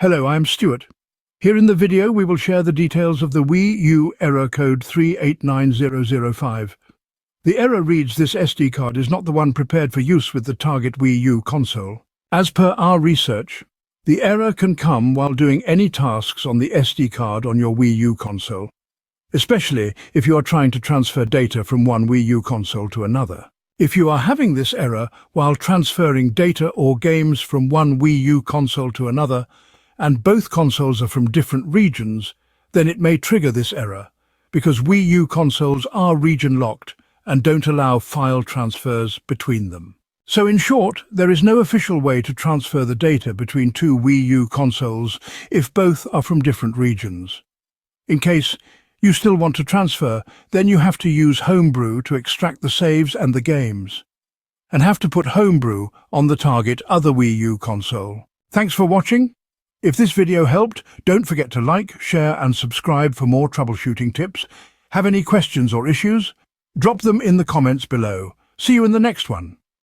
Hello, I'm Stuart. Here in the video we will share the details of the Wii U error code 389005. The error reads this SD card is not the one prepared for use with the target Wii U console. As per our research, the error can come while doing any tasks on the SD card on your Wii U console, especially if you are trying to transfer data from one Wii U console to another. If you are having this error while transferring data or games from one Wii U console to another, and both consoles are from different regions, then it may trigger this error, because Wii U consoles are region-locked and don't allow file transfers between them. So in short, there is no official way to transfer the data between two Wii U consoles if both are from different regions. In case you still want to transfer, then you have to use Homebrew to extract the saves and the games, and have to put Homebrew on the target other Wii U console. Thanks for watching. If this video helped, don't forget to like, share and subscribe for more troubleshooting tips. Have any questions or issues? Drop them in the comments below. See you in the next one.